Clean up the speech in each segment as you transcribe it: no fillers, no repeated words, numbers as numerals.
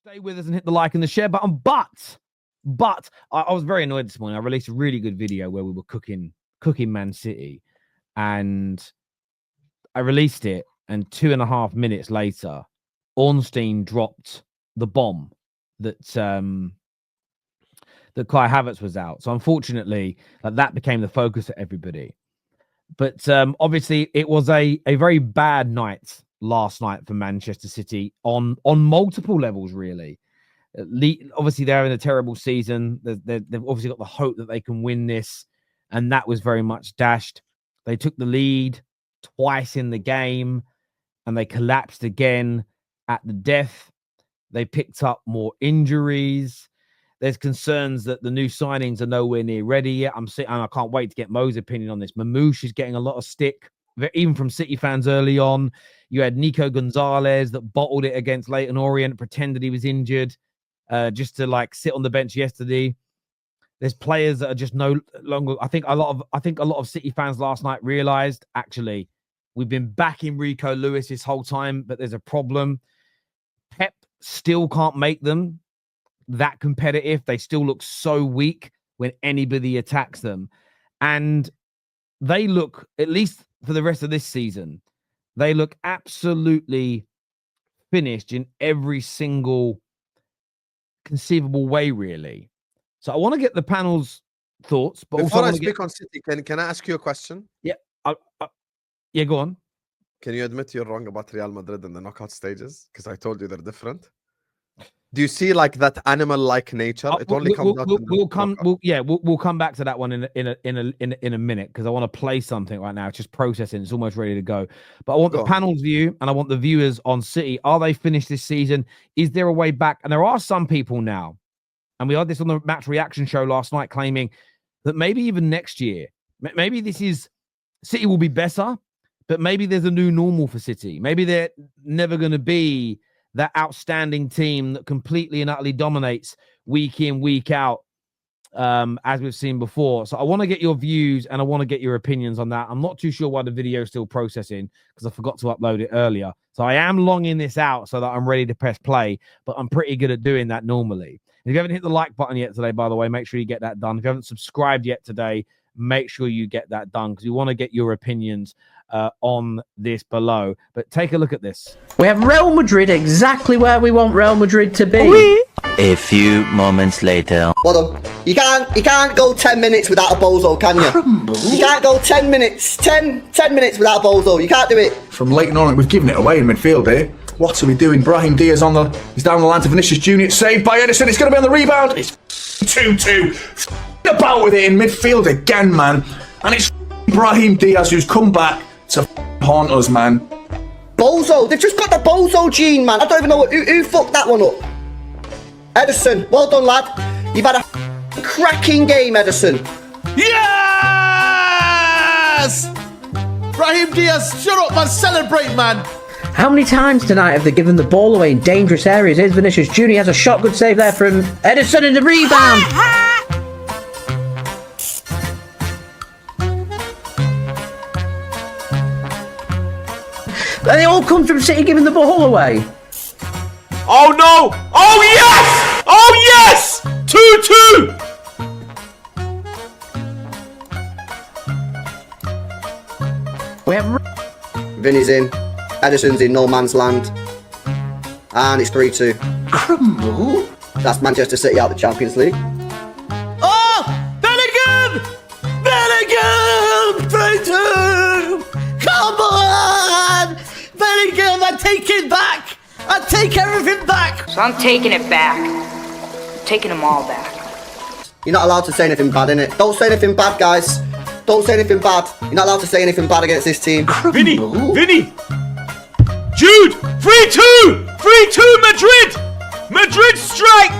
Stay with us and hit the like and the share button. But I was very annoyed this morning. I released a really good video where we were cooking Man City, and I released it, and 2.5 minutes later, Ornstein dropped the bomb that that Kai Havertz was out. So unfortunately, that became the focus of everybody. But obviously, it was a very bad night last night for Manchester City on multiple levels, really. Obviously, they're in a terrible season. They've obviously got the hope that they can win this, and that was very much dashed. They took the lead twice in the game, and they collapsed again at the death. They picked up more injuries. There's concerns that the new signings are nowhere near ready yet. And I can't wait to get Mo's opinion on this. Mamouche is getting a lot of stick, even from City fans early on. You had Nico Gonzalez that bottled it against Leyton Orient, pretended he was injured, just to sit on the bench yesterday. There's players that are just no longer. I think a lot of City fans last night realized, actually, we've been backing Rico Lewis this whole time, but there's a problem. Pep still can't make them that competitive. They still look so weak when anybody attacks them. And they look, at least for the rest of this season, they look absolutely finished in every single conceivable way, really. So I want to get the panel's thoughts. But before I speak on City, can I ask you a question? Yeah. Yeah, go on. Can you admit you're wrong about Real Madrid in the knockout stages? Because I told you they're different. Do you see that animal-like nature? It only comes out. We'll come back to that one in a minute, because I want to play something right now. It's just processing. It's almost ready to go. But I want the panel's view, and I want the viewers on City. Are they finished this season? Is there a way back? And there are some people now, and we had this on the match reaction show last night, claiming that maybe even next year, maybe City will be better, but maybe there's a new normal for City. Maybe they're never going to be that outstanding team that completely and utterly dominates week in, week out, as we've seen before. So I want to get your views and I want to get your opinions on that. I'm not too sure why the video is still processing, because I forgot to upload it earlier. So I am longing this out so that I'm ready to press play, but I'm pretty good at doing that normally. If you haven't hit the like button yet today, by the way, make sure you get that done. If you haven't subscribed yet today, make sure you get that done, because we want to get your opinions on this below. But take a look at this. We have Real Madrid exactly where we want Real Madrid to be. A few moments later. Well done. You can't go 10 minutes without a bozo, can you? You can't go 10 minutes, 10 minutes without a bozo. You can't do it. From Leyton Orient, we've given it away in midfield here. What are we doing? Brahim Diaz he's down the line to Vinicius Junior. It's saved by Edison. It's going to be on the rebound. It's 2-2. About with it in midfield again, man. And it's Brahim Diaz who's come back to haunt us, man. Bozo. They've just got the bozo gene, man. I don't even know who fucked that one up. Edison, well done, lad. You've had a cracking game, Edison. Yes! Brahim Diaz, shut up, man. Celebrate, man. How many times tonight have they given the ball away in dangerous areas? Here's Vinicius Junior, has a shot, good save there from Edison in the rebound. And they all come from City giving the ball away. Oh no! Oh yes! Oh yes! 2-2. We have Vinny's in. Edison's in no man's land. And it's 3-2. Crumble? That's Manchester City out of the Champions League. Oh! Bellingham! Bellingham! 3-2! Come on! Bellingham, I take it back! I take everything back! So I'm taking it back. I'm taking them all back. You're not allowed to say anything bad, innit? Don't say anything bad, guys. Don't say anything bad. You're not allowed to say anything bad against this team. Vinny! Jude! 3-2! 3-2 Madrid! Madrid strike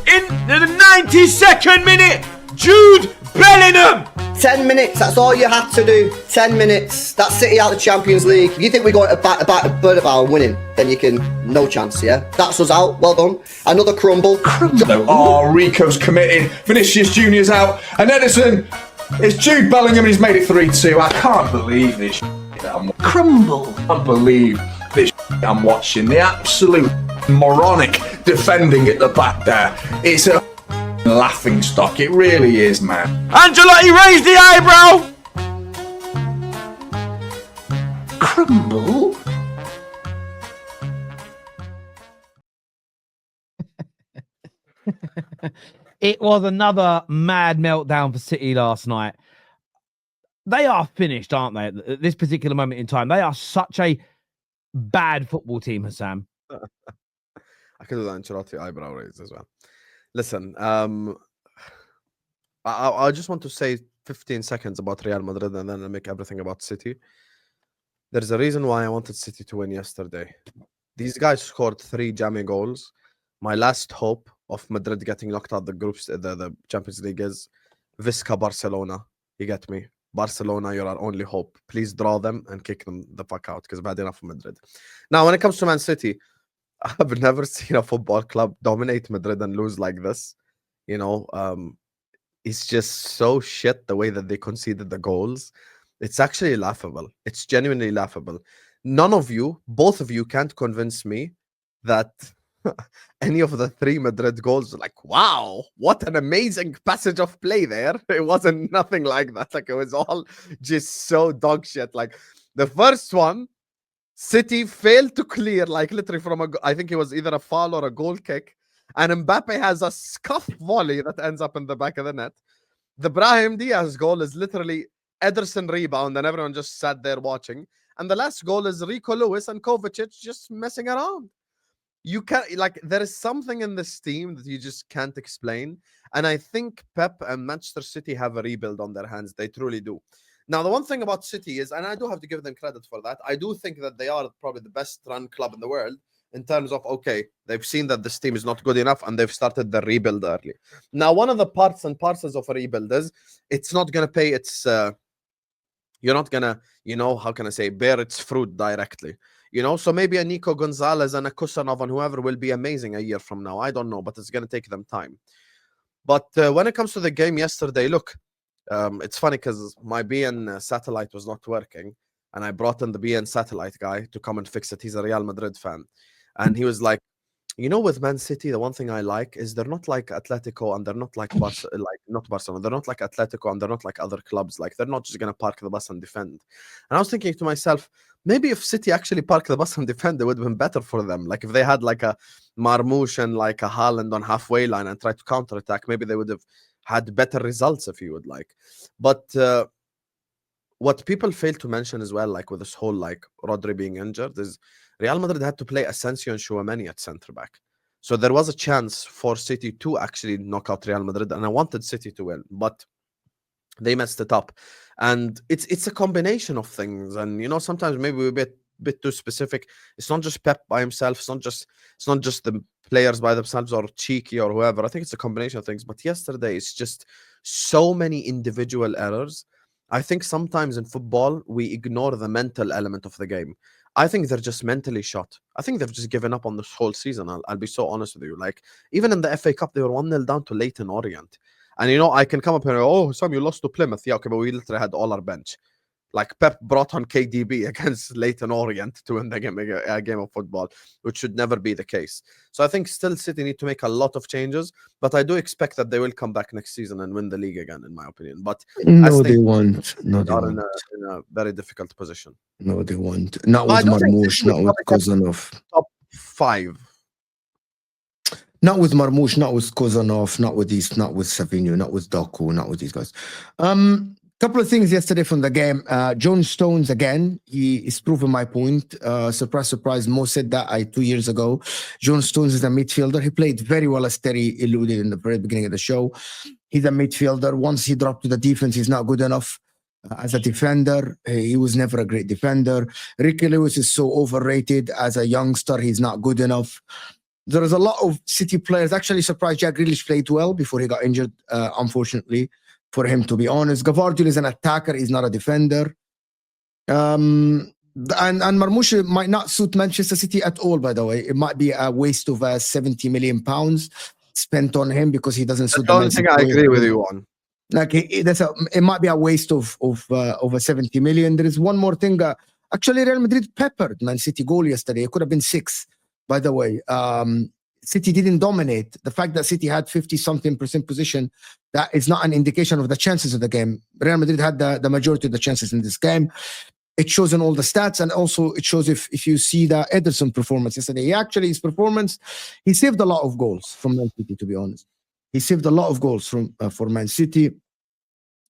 in the 92nd minute! Jude Bellingham! 10 minutes, that's all you have to do. 10 minutes. That's City out of the Champions League. If you think we're going to bat a bird about and winning, then you can, no chance, yeah? That's us out. Well done. Another crumble. Oh, Rico's committed. Vinicius Junior's out. And Edison, it's Jude Bellingham and he's made it 3-2. I can't believe this. Crumble. I can't believe this I'm watching. The absolute moronic defending at the back there. It's a laughing stock. It really is, man. Ancelotti, raise the eyebrow! Crumble? It was another mad meltdown for City last night. They are finished, aren't they? At this particular moment in time, they are such a bad football team, Hassan. I could do the Ancelotti eyebrow raise as well. Listen, I just want to say 15 seconds about Real Madrid and then I'll make everything about City. There's a reason why I wanted City to win yesterday. These guys scored 3 jammy goals. My last hope of Madrid getting knocked out the groups, the Champions League is Visca Barcelona. You get me? Barcelona, you're our only hope. Please draw them and kick them the fuck out because I've had enough of Madrid. Now, when it comes to Man City, I've never seen a football club dominate Madrid and lose like this. You know, it's just so shit the way that they conceded the goals. It's actually laughable. It's genuinely laughable. None of you, both of you, can't convince me that any of the 3 Madrid goals were like, wow, what an amazing passage of play there. It wasn't nothing like that. Like, it was all just so dog shit. Like, the first one, City failed to clear, like, literally from I think it was either a foul or a goal kick. And Mbappe has a scuff volley that ends up in the back of the net. The Brahim Diaz goal is literally Ederson rebound, and everyone just sat there watching. And the last goal is Rico Lewis and Kovacic just messing around. You can't, like, there is something in this team that you just can't explain. And I think Pep and Manchester City have a rebuild on their hands. They truly do. Now, the one thing about City is, and I do have to give them credit for that, I do think that they are probably the best run club in the world in terms of, okay, they've seen that this team is not good enough and they've started the rebuild early. Now, one of the parts and parcels of a rebuild is it's not going to pay its, you're not going to, you know, how can I say, bear its fruit directly. You know, so maybe a Nico Gonzalez and a Kusanov and whoever will be amazing a year from now. I don't know, but it's going to take them time. But when it comes to the game yesterday, look, it's funny because my BN satellite was not working. And I brought in the BN satellite guy to come and fix it. He's a Real Madrid fan. And he was like, you know, with Man City, the one thing I like is they're not like Atletico and they're not like not Barcelona. They're not like Atletico and they're not like other clubs. Like, they're not just going to park the bus and defend. And I was thinking to myself, maybe if City actually parked the bus and defend, it would have been better for them. Like, if they had like a Marmoush and like a Haaland on halfway line and tried to counterattack, maybe they would have had better results, if you would like. But what people fail to mention as well, like with this whole like Rodri being injured, is Real Madrid had to play Asensio and Chouameni at centre back. So there was a chance for City to actually knock out Real Madrid, and I wanted City to win, but they messed it up. And it's a combination of things. And, you know, sometimes maybe we're a bit too specific. It's not just Pep by himself. It's not just the players by themselves or Cheeky or whoever. I think it's a combination of things. But yesterday, it's just so many individual errors. I think sometimes in football, we ignore the mental element of the game. I think they're just mentally shot. I think they've just given up on this whole season. I'll be so honest with you. Like, even in the FA Cup, they were 1-0 down to Leyton Orient. And, you know, I can come up here and go, oh, Sam, you lost to Plymouth. Yeah, okay, but we literally had all our bench. Like, Pep brought on KDB against Leyton Orient to win the game, a game of football, which should never be the case. So I think still City need to make a lot of changes, but I do expect that they will come back next season and win the league again, in my opinion. But no, they won't. No, they are in a very difficult position. No, they won't. Not with Marmoush, not with Kozanov. Top 5. Not with Marmoush, not with Kozanov, not with Savinho, not with Doku, not with these guys. Couple of things yesterday from the game. John Stones, again, he is proving my point. Surprise, surprise. Mo said that 2 years ago. John Stones is a midfielder. He played very well, as Terry alluded in the very beginning of the show. He's a midfielder. Once he dropped to the defense, he's not good enough. As a defender, he was never a great defender. Ricky Lewis is so overrated. As a youngster, he's not good enough. There is a lot of City players. Actually, surprised Jack Grealish played well before he got injured, unfortunately, for him, to be honest. Gvardiol is an attacker. He's not a defender. And Marmoush might not suit Manchester City at all, by the way. It might be a waste of £70 million spent on him because he doesn't suit the only thing I agree with you on. Like, it might be a waste of over 70 million. There is one more thing. Actually, Real Madrid peppered Man City goal yesterday. It could have been 6. by the way. City didn't dominate. The fact that City had 50-something% position, that is not an indication of the chances of the game. Real Madrid had the majority of the chances in this game. It shows in all the stats, and also it shows if you see the Ederson performance yesterday. His performance, he saved a lot of goals from Man City, to be honest. He saved a lot of goals for Man City.